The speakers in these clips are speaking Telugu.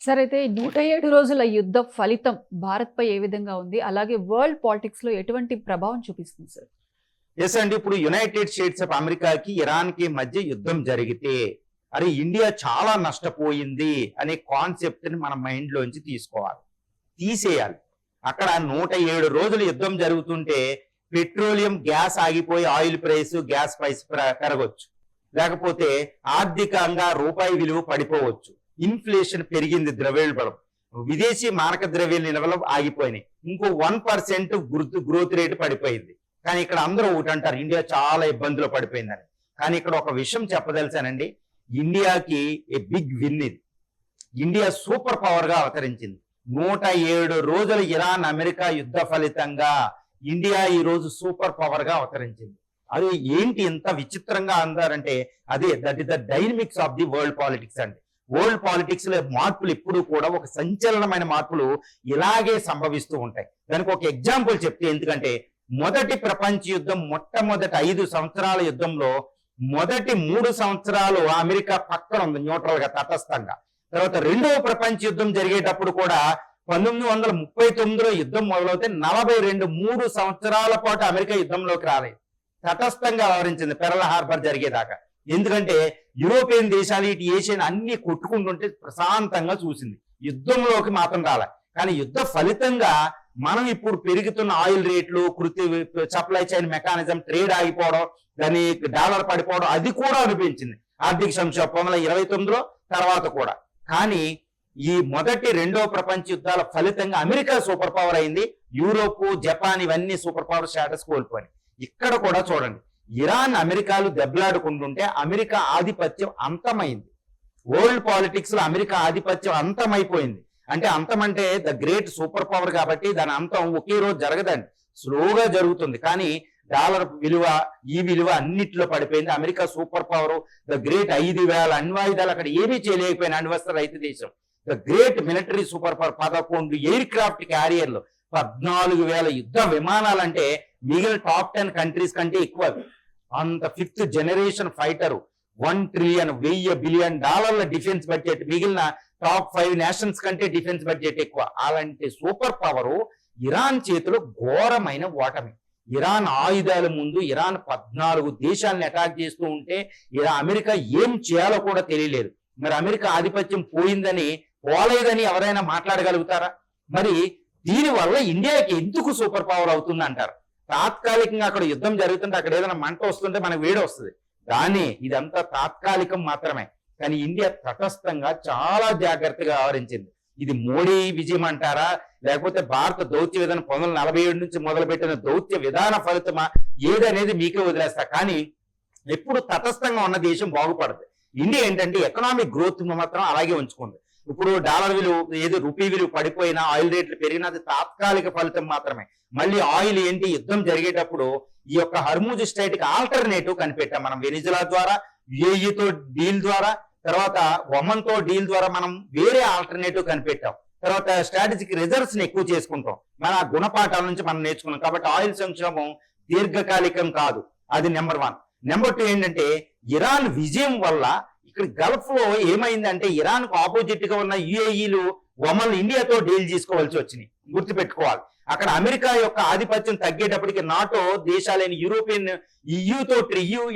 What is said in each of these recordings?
సరే అయితే 107 రోజుల యుద్ధ ఫలితం భారత్‌పై ఏ విధంగా ఉంది? అలాగే వరల్డ్ పాలిటిక్స్‌లో ఎటువంటి ప్రభావం చూపిస్తుంది సార్? ఎస్ అండి. ఇప్పుడు యునైటెడ్ స్టేట్స్ ఆఫ్ అమెరికాకి ఇరాన్‌కి మధ్య యుద్ధం జరిగితే అరే ఇండియా చాలా నష్టపోయింది అనే కాన్సెప్ట్ని మన మైండ్లోంచి తీసేయాలి. అక్కడ 107 రోజులు యుద్ధం జరుగుతుంటే పెట్రోలియం గ్యాస్ ఆగిపోయి ఆయిల్ ప్రైస్ గ్యాస్ ప్రైస్ పెరగొచ్చు, లేకపోతే ఆర్థికంగా రూపాయి విలువ పడిపోవచ్చు, ఇన్ఫ్లేషన్ పెరిగింది, ద్రవ్యోల్బణం, విదేశీ మారక ద్రవ్య నిల్వలు ఆగిపోయినాయి, ఇంకో 1% గ్రోత్ రేట్ పడిపోయింది. కానీ ఇక్కడ అందరూ ఒకటి అంటారు, ఇండియా చాలా ఇబ్బందులు పడిపోయిందని. కానీ ఇక్కడ ఒక విషయం చెప్పదలిసానండి, ఇండియాకి ఏ బిగ్ విన్ ఇది. ఇండియా సూపర్ పవర్ గా అవతరించింది. 107 రోజుల ఇరాన్ అమెరికా యుద్ధ ఫలితంగా ఇండియా ఈ రోజు సూపర్ పవర్ గా అవతరించింది. అది ఏంటి ఇంత విచిత్రంగా అందారంటే అదే that is the dynamics of the world politics అండి. వరల్డ్ పాలిటిక్స్ లో మార్పులు ఎప్పుడు కూడా ఒక సంచలనమైన మార్పులు ఇలాగే సంభవిస్తూ ఉంటాయి. దానికి ఒక ఎగ్జాంపుల్ చెప్తే, ఎందుకంటే మొదటి ప్రపంచ యుద్ధం మొట్టమొదటి 5 సంవత్సరాల యుద్ధంలో మొదటి 3 సంవత్సరాలు అమెరికా పక్కన ఉంది న్యూట్రల్ గా, తటస్థంగా. తర్వాత రెండవ ప్రపంచ యుద్ధం జరిగేటప్పుడు కూడా 1939లో యుద్ధం మొదలవుతే 3 సంవత్సరాల పాటు అమెరికా యుద్ధంలోకి రాలేదు, తటస్థంగా వ్యవహరించింది పెరల్ హార్బర్ జరిగేదాకా. ఎందుకంటే యూరోపియన్ దేశాలు ఇటు ఏషియన్ అన్ని కొట్టుకుంటుంటే ప్రశాంతంగా చూసింది, యుద్ధంలోకి మాత్రం రాలే. కానీ యుద్ధ ఫలితంగా మనం ఇప్పుడు పెరుగుతున్న ఆయిల్ రేట్లు, సప్లై చైన్ మెకానిజం, ట్రేడ్ ఆగిపోవడం, దాని డాలర్ పడిపోవడం అది కూడా అనిపించింది ఆర్థిక సంక్షోభం 1929లో తర్వాత కూడా. కానీ ఈ మొదటి రెండో ప్రపంచ యుద్ధాల ఫలితంగా అమెరికా సూపర్ పవర్ అయింది, యూరోప్, జపాన్ ఇవన్నీ సూపర్ పవర్ స్టేటస్ కోల్పోయి. ఇక్కడ కూడా చూడండి, ఇరాన్ అమెరికాలు దెబ్బలాడుకుంటుంటే అమెరికా ఆధిపత్యం అంతమైంది. వరల్డ్ పాలిటిక్స్ లో అమెరికా ఆధిపత్యం అంతమైపోయింది. అంటే అంతం అంటే ద గ్రేట్ సూపర్ పవర్ కాబట్టి దాని అంతం ఒకే రోజు జరగదండి, స్లోగా జరుగుతుంది. కానీ డాలర్ విలువ, ఈ విలువ అన్నిట్లో పడిపోయింది. America super power, the great 5,000 అణ్వాయుధాలు అక్కడ ఏమీ చేయలేకపోయిన అణ్వస్త్ర రైతు దేశం, the great military super power, 11 air craft క్యారియర్లు, 14,000 యుద్ధ విమానాలు. అంటే మిగిలిన టాప్ 10 కంట్రీస్ కంటే ఎక్కువ. అంత 5th generation fighter, 1 trillion $1,000 billion defence budget, మిగిలిన టాప్ 5 నేషన్స్ కంటే డిఫెన్స్ బడ్జెట్ ఎక్కువ. అలాంటి సూపర్ పవర్ ఇరాన్ చేతిలో ఘోరమైన ఓటమి. ఇరాన్ ఆయుధాల ముందు ఇరాన్ 14 దేశాలను అటాక్ చేస్తూ ఉంటే అమెరికా ఏం చేయాలో కూడా తెలియలేదు. మరి అమెరికా ఆధిపత్యం పోలేదని ఎవరైనా మాట్లాడగలుగుతారా? మరి దీనివల్ల ఇండియాకి ఎందుకు సూపర్ పవర్ అవుతుంది అంటారు? తాత్కాలికంగా అక్కడ యుద్ధం జరుగుతుంటే అక్కడ ఏదైనా మంట వస్తుంటే మనకు వేడి వస్తుంది, కానీ ఇదంతా తాత్కాలికం మాత్రమే. కానీ ఇండియా తటస్థంగా చాలా జాగ్రత్తగా వ్యవహరించింది. ఇది మోడీ విజయం అంటారా, లేకపోతే భారత దౌత్య విధానం 1947 నుంచి మొదలుపెట్టిన దౌత్య విధాన ఫలితమా, ఏదనేది మీకే వదిలేస్తా. కానీ ఎప్పుడు తటస్థంగా ఉన్న దేశం బాగుపడదు. ఇండియా ఏంటంటే ఎకనామిక్ గ్రోత్ మాత్రం అలాగే ఉంచుకుంది. ఇప్పుడు డాలర్ విలువ, ఏదో రూపీ విలువ పడిపోయినా, ఆయిల్ రేట్లు పెరిగినా అది తాత్కాలిక ఫలితం మాత్రమే. మళ్ళీ ఆయిల్ ఏంటి, యుద్ధం జరిగేటప్పుడు ఈ యొక్క హర్మూజ్ స్ట్రైట్ కి ఆల్టర్నేటివ్ కనిపెట్టాం మనం. వెనిజులా ద్వారా, యుఏఈతో డీల్ ద్వారా, తర్వాత ఒమన్ తో డీల్ ద్వారా మనం వేరే ఆల్టర్నేటివ్ కనిపెట్టాం. తర్వాత స్ట్రాటజిక్ రిజర్వ్స్ ని ఎక్కువ చేసుకుంటాం. మన గుణపాఠాల నుంచి మనం నేర్చుకున్నాం. కాబట్టి ఆయిల్ సంక్షోభం దీర్ఘకాలికం కాదు, అది నెంబర్ 1. నెంబర్ 2 ఏంటంటే ఇరాన్ విజయం వల్ల ఇక్కడ గల్ఫ్ లో ఏమైందంటే ఇరాన్ కు ఆపోజిట్ గా ఉన్న యుఏఈలు, ఒమన్ ఇండియాతో డీల్ చేసుకోవాల్సి వచ్చినాయి, గుర్తుపెట్టుకోవాలి. అక్కడ అమెరికా యొక్క ఆధిపత్యం తగ్గేటప్పటికి నాటో దేశాలైన యూరోపియన్ యూతో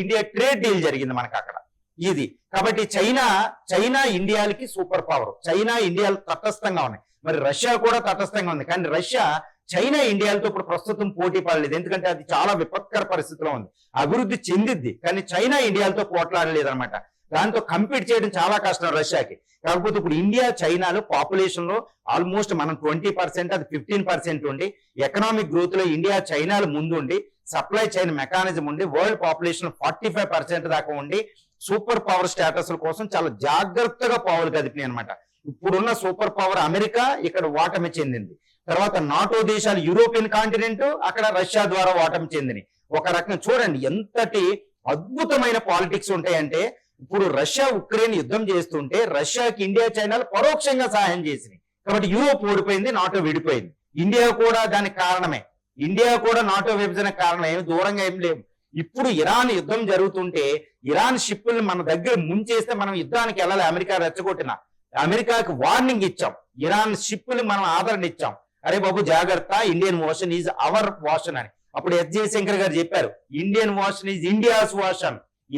ఇండియా ట్రేడ్ డీల్ జరిగింది మనకు అక్కడ ఇది. కాబట్టి చైనా ఇండియాలకి సూపర్ పవర్, చైనా ఇండియాలు తటస్థంగా ఉన్నాయి. మరి రష్యా కూడా తటస్థంగా ఉంది. కానీ రష్యా చైనా ఇండియాలతో ఇప్పుడు ప్రస్తుతం పోటీ పడలేదు, ఎందుకంటే అది చాలా విపత్కర పరిస్థితిలో ఉంది. అభివృద్ధి చెందిద్ది కానీ చైనా ఇండియాలతో పోట్లాడలేదు అనమాట. దాంతో కంపీట్ చేయడం చాలా కష్టం రష్యాకి. కాకపోతే ఇప్పుడు ఇండియా చైనాలో పాపులేషన్ లో ఆల్మోస్ట్ మనం 20%, అది 15% ఉండి, ఎకనామిక్ గ్రోత్ లో ఇండియా చైనాలు ముందుండి, సప్లై చైన్ మెకానిజం ఉండి, వరల్డ్ పాపులేషన్ 45% దాకా ఉండి, సూపర్ పవర్ స్టేటస్ కోసం చాలా జాగ్రత్తగా పావులు కదిపినాయి అనమాట. ఇప్పుడున్న సూపర్ పవర్ అమెరికా ఇక్కడ ఓటమి చెందింది. తర్వాత నాటో దేశాలు, యూరోపియన్ కాంటినెంట్ అక్కడ రష్యా ద్వారా ఓటమి చెందినాయి. ఒక రకంగా చూడండి ఎంతటి అద్భుతమైన పాలిటిక్స్ ఉంటాయంటే, ఇప్పుడు రష్యా ఉక్రెయిన్ యుద్ధం చేస్తుంటే రష్యాకి ఇండియా చైనాలు పరోక్షంగా సహాయం చేసినాయి. కాబట్టి యూరోప్ ఓడిపోయింది, నాటో విడిపోయింది. ఇండియా కూడా దానికి కారణమే. ఇండియా కూడా నాటో విభజన కారణం, ఏమి దూరంగా ఏం లేవు. ఇప్పుడు ఇరాన్ యుద్ధం జరుగుతుంటే ఇరాన్ షిప్పుల్ని మన దగ్గర ముంచేస్తే మనం యుద్ధానికి వెళ్ళాలి, అమెరికా రెచ్చగొట్టిన. అమెరికాకి వార్నింగ్ ఇచ్చాం, ఇరాన్ షిప్లు మనం ఆదరణ ఇచ్చాం, అరే బాబు జాగ్రత్త, Indian ocean is our ocean అని. అప్పుడు ఎస్ జయశంకర్ గారు చెప్పారు, Indian ocean is India's ocean,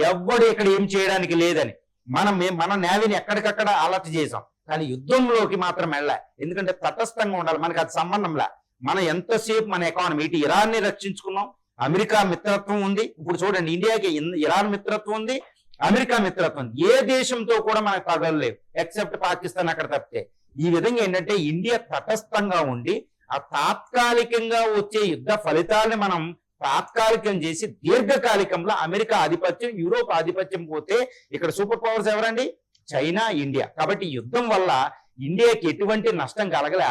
ఎవ్వడు ఇక్కడ ఏం చేయడానికి లేదని. మన నేవీని ఎక్కడికక్కడ అలర్ట్ చేసాం, కానీ యుద్ధంలోకి మాత్రం వెళ్ళా. ఎందుకంటే తటస్థంగా ఉండాలి, మనకి అది సంబంధంలా. మనం ఎంతసేపు మన ఎకానమీ, ఇటు ఇరాన్ ని రక్షించుకున్నాం, అమెరికా మిత్రత్వం ఉంది. ఇప్పుడు చూడండి, ఇండియాకి ఇరాన్ మిత్రత్వం ఉంది, అమెరికా మిత్రత్వం ఉంది. ఏ దేశంతో కూడా మనకు తగలలేవు ఎక్సెప్ట్ పాకిస్తాన్ అక్కడ తప్పితే. ఈ విధంగా ఏంటంటే ఇండియా తటస్థంగా ఉండి ఆ తాత్కాలికంగా వచ్చే యుద్ధ ఫలితాలను మనం తాత్కాలికం చేసి దీర్ఘకాలికంలో అమెరికా ఆధిపత్యం, యూరోప్ ఆధిపత్యం పోతే ఇక్కడ సూపర్ పవర్స్ ఎవరండి? China, India. కాబట్టి యుద్ధం వల్ల ఇండియాకి ఎటువంటి నష్టం కలగలే.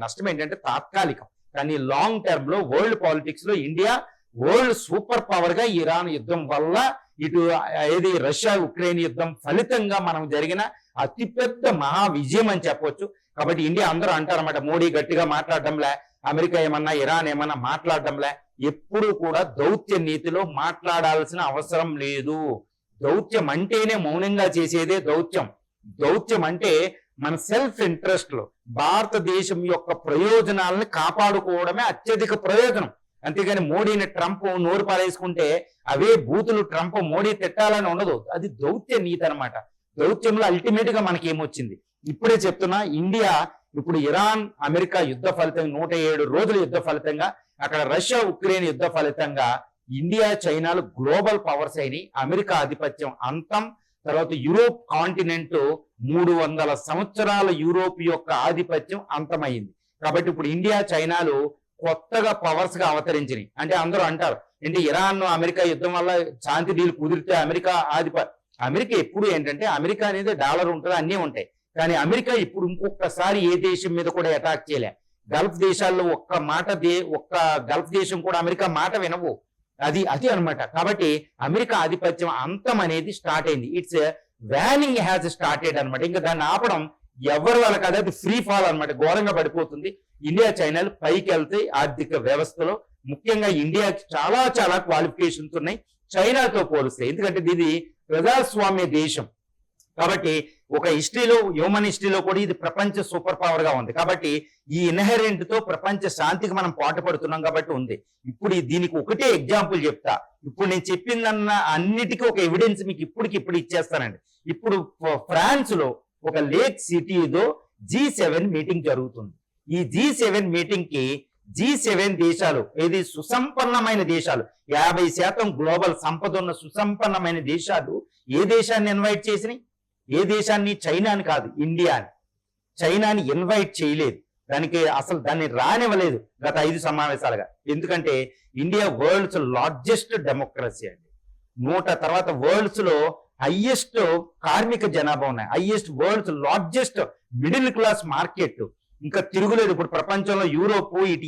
నష్టం ఏంటంటే తాత్కాలికం, కానీ లాంగ్ టర్మ్ లో వరల్డ్ పాలిటిక్స్ లో ఇండియా వరల్డ్ సూపర్ పవర్ గా ఇరాన్ యుద్ధం వల్ల, ఇటు ఏది రష్యా ఉక్రెయిన్ యుద్ధం ఫలితంగా మనం జరిగిన అతిపెద్ద మహా విజయం అని చెప్పొచ్చు. కాబట్టి ఇండియా అందరూ అంటారన్నమాట, మోడీ గట్టిగా మాట్లాడడంలే, అమెరికా ఏమన్నా, ఇరాన్ ఏమన్నా మాట్లాడడంలే. ఎప్పుడు కూడా దౌత్య నీతిలో మాట్లాడాల్సిన అవసరం లేదు. దౌత్యం అంటేనే మౌనంగా చేసేదే దౌత్యం. దౌత్యం అంటే మన సెల్ఫ్ ఇంట్రెస్ట్ లో భారతదేశం యొక్క ప్రయోజనాలను కాపాడుకోవడమే అత్యధిక ప్రయోజనం. అంతేగాని మోడీని ట్రంప్ నోరు పారేసుకుంటే అవే బూతులు ట్రంప్ మోడీ తిట్టాలని ఉండదు. అది దౌత్య నీతి అనమాట. దౌత్యంలో అల్టిమేట్ గా మనకి ఏమొచ్చింది ఇప్పుడే చెప్తున్నా, ఇండియా ఇప్పుడు ఇరాన్ అమెరికా యుద్ధ ఫలితంగా 107 రోజుల యుద్ధ ఫలితంగా, అక్కడ రష్యా ఉక్రెయిన్ యుద్ధ ఫలితంగా ఇండియా చైనాలు గ్లోబల్ పవర్స్ అయినాయి. అమెరికా ఆధిపత్యం అంతం. తర్వాత యూరోప్ కాంటినెంట్ 300 సంవత్సరాల యూరోప్ యొక్క ఆధిపత్యం అంతమైంది. కాబట్టి ఇప్పుడు ఇండియా చైనాలు కొత్తగా పవర్స్ గా అవతరించినాయి. అంటే అందరూ అంటారు ఏంటి, ఇరాన్ అమెరికా యుద్ధం వల్ల శాంతి డీల్ కుదిరితే అమెరికా అమెరికా ఎప్పుడు ఏంటంటే, అమెరికా అనేది డాలర్ ఉంటుంది, అన్నీ ఉంటాయి. కానీ అమెరికా ఇప్పుడు ఇంకొకసారి ఏ దేశం మీద కూడా అటాక్ చేయలే. గల్ఫ్ దేశాల్లో ఒక్క గల్ఫ్ దేశం కూడా అమెరికా మాట వినవు. అది అన్నమాట. కాబట్టి అమెరికా ఆధిపత్యం అంతం అనేది స్టార్ట్ అయింది. ఇట్స్ వ్యానింగ్ హ్యాస్ స్టార్టెడ్ అనమాట. ఇంకా దాన్ని ఆపడం ఎవరి వల్ల కాదు, అది ఫ్రీ ఫాల్ అనమాట, ఘోరంగా పడిపోతుంది. ఇండియా చైనాలు పైకి వెళ్తాయి ఆర్థిక వ్యవస్థలో. ముఖ్యంగా ఇండియాకి చాలా చాలా క్వాలిఫికేషన్స్ ఉన్నాయి చైనాతో పోలిస్తే. ఎందుకంటే ఇది ప్రజాస్వామ్య దేశం. కాబట్టి ఒక హిస్టరీలో, హ్యూమన్ హిస్టరీలో కూడా ఇది ప్రపంచ సూపర్ పవర్ గా ఉంది. కాబట్టి ఈ ఇన్హెరెంట్ తో ప్రపంచ శాంతికి మనం పాటుపడుతున్నాం కాబట్టి ఉంది. ఇప్పుడు దీనికి ఒకటే ఎగ్జాంపుల్ చెప్తా. ఇప్పుడు నేను చెప్పిందన్న అన్నిటికీ ఒక ఎవిడెన్స్ మీకు ఇప్పుడు ఇచ్చేస్తానండి. ఇప్పుడు ఫ్రాన్స్ లో ఒక లేక్ సిటీలో G7 మీటింగ్ జరుగుతుంది. ఈ G7 మీటింగ్ కి G7 దేశాలు, ఏది సుసంపన్నమైన దేశాలు, 50% గ్లోబల్ సంపద ఉన్న సుసంపన్నమైన దేశాలు ఏ దేశాన్ని ఇన్వైట్ చేసినాయి? ఏ దేశాన్ని? చైనాని కాదు, ఇండియాని. చైనాని ఇన్వైట్ చేయలేదు, దాన్ని రానివ్వలేదు గత 5 సమావేశాలుగా. ఎందుకంటే ఇండియా వరల్డ్స్ లార్జెస్ట్ డెమోక్రసీ అండి. తర్వాత వరల్డ్స్ లో హైయెస్ట్ కార్మిక జనాభా ఉన్నాయి, highest world's largest middle class market. ఇంకా తిరుగులేదు. ఇప్పుడు ప్రపంచంలో యూరోప్, ఇటు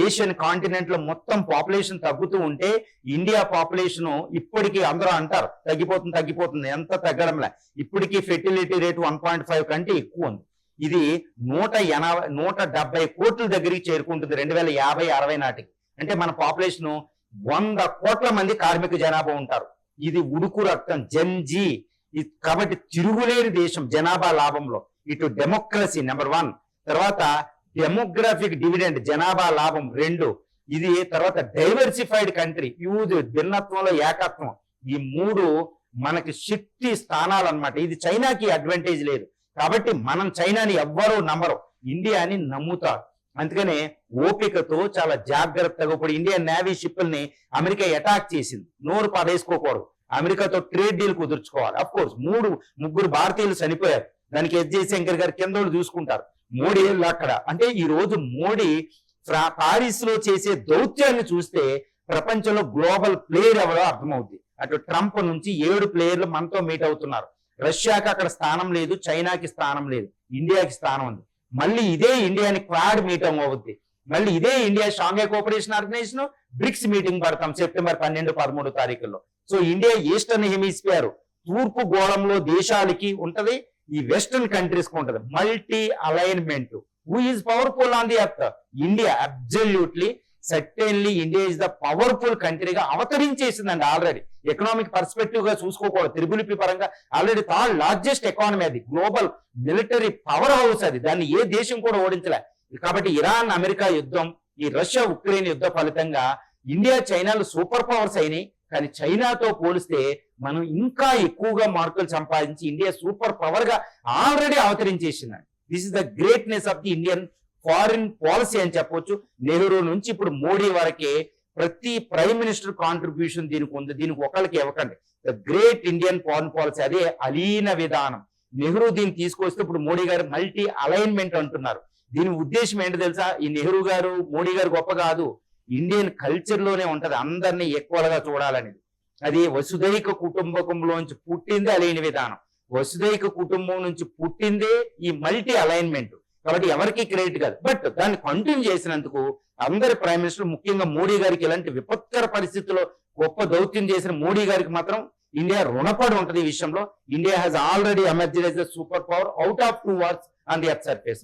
ఏషియన్ కాంటినెంట్ లో మొత్తం పాపులేషన్ తగ్గుతూ ఉంటే ఇండియా పాపులేషన్ ఇప్పటికీ అందరూ అంటారు తగ్గిపోతుంది. ఎంత తగ్గడంలే. ఇప్పటికీ ఫెర్టిలిటీ రేటు 1.5 కంటే ఎక్కువ ఉంది. ఇది 170 కోట్ల దగ్గరికి చేరుకుంటుంది 2050-60 నాటికి. అంటే మన పాపులేషన్ 100 కోట్ల మంది కార్మిక జనాభా ఉంటారు. ఇది ఉడుకు రక్తం, జెన్జీ. కాబట్టి తిరుగులేని దేశం జనాభా లాభంలో. ఇటు డెమోక్రసీ నెంబర్ 1, తర్వాత డెమోగ్రాఫిక్ డివిడెండ్ జనాభా లాభం 2, ఇది తర్వాత డైవర్సిఫైడ్ కంట్రీ, యూజ్ భిన్నత్వంలో ఏకత్వం. ఈ 3 మనకి శక్తి స్థానాలు అన్నమాట. ఇది చైనాకి అడ్వాంటేజ్ లేదు. కాబట్టి మనం చైనాని ఎవ్వరూ నమ్మరు, ఇండియాని నమ్ముతారు. అందుకనే ఓపికతో చాలా జాగ్రత్తగా ఇప్పుడు ఇండియన్ నేవీ షిప్ని అమెరికా అటాక్ చేసింది. నోరు పడేసుకోకూడదు, అమెరికాతో ట్రేడ్ డీల్ కుదుర్చుకోవాలి. అఫ్ కోర్స్ 3-3 భారతీయులు చనిపోయారు. దానికి ఎస్ జయశంకర్ గారు కిందోళ్ళు చూసుకుంటారు. మోడీ అక్కడ అంటే ఈ రోజు మోడీ పారిస్ లో చేసే దౌత్యాన్ని చూస్తే ప్రపంచంలో గ్లోబల్ ప్లేయర్ ఎవరో అర్థమవుతుంది. అటు ట్రంప్ నుంచి 7 ప్లేయర్లు మనతో మీట్ అవుతున్నారు. రష్యాకి అక్కడ స్థానం లేదు, చైనాకి స్థానం లేదు, ఇండియాకి స్థానం ఉంది. మళ్ళీ ఇదే ఇండియాని క్వాడ్ మీటింగ్ అవుద్ది. మళ్ళీ ఇదే India Shanghai cooperation organisation BRICS meeting పడతాం సెప్టెంబర్ 12-13 తారీఖుల్లో. సో ఇండియా ఈస్టర్న్ హెమిస్ఫియర్ తూర్పు గోళంలో దేశాలకి ఉంటది, ఈ వెస్టర్న్ కంట్రీస్ కు ఉంటది. Multi alignment. Who is powerful on the earth? India. Absolutely certainly India is the powerful కంట్రీగా అవతరించేసిందండి ఆల్రెడీ. ఎకనామిక్ పర్స్పెక్టివ్ గా చూసుకోకూడదు, త్రిబులిపి పరంగా ఆల్రెడీ థర్డ్ లార్జెస్ట్ ఎకానమీ, అది గ్లోబల్ మిలిటరీ పవర్ హౌస్, అది దాన్ని ఏ దేశం కూడా ఓడించలే. కాబట్టి ఇరాన్ అమెరికా యుద్ధం, ఈ రష్యా ఉక్రెయిన్ యుద్ధ ఫలితంగా ఇండియా చైనాలు సూపర్ పవర్స్ అయినాయి. కానీ చైనాతో పోలిస్తే మనం ఇంకా ఎక్కువగా మార్కులు సంపాదించి ఇండియా సూపర్ పవర్ గా ఆల్రెడీ అవతరించేసిందండి. This is the greatness of the Indian foreign policy అని చెప్పొచ్చు. నెహ్రూ నుంచి ఇప్పుడు మోడీ వరకే ప్రతి ప్రైమ్ మినిస్టర్ కాంట్రిబ్యూషన్ దీనికి ఉంది. దీనికి ఒకరికి ఇవ్వకండి. The great Indian foreign policy, అదే అలీన విధానం. నెహ్రూ దీన్ని తీసుకొస్తే ఇప్పుడు మోడీ గారు మల్టీ అలైన్మెంట్ అంటున్నారు. దీని ఉద్దేశం ఏంటో తెలుసా? ఈ నెహ్రూ గారు మోడీ గారు గొప్ప కాదు, ఇండియన్ కల్చర్ లోనే ఉంటది అందరినీ ఈక్వల్ గా చూడాలనేది. అది వసుదైక కుటుంబకంలోంచి పుట్టింది అలైన విధానం. వసుదైక కుటుంబం నుంచి పుట్టిందే ఈ మల్టీ అలైన్మెంట్. కాబట్టి ఎవరికి క్రెడిట్ కాదు, బట్ దాన్ని కంటిన్యూ చేసినందుకు అందరి ప్రైమ్ మినిస్టర్, ముఖ్యంగా మోడీ గారికి ఇలాంటి విపత్కర పరిస్థితుల్లో గొప్ప దౌత్యం చేసిన మోడీ గారికి మాత్రం ఇండియా రుణపడి ఉంటది. ఈ విషయంలో India has already emerged as a super power out of 2 wars on the earth surface now.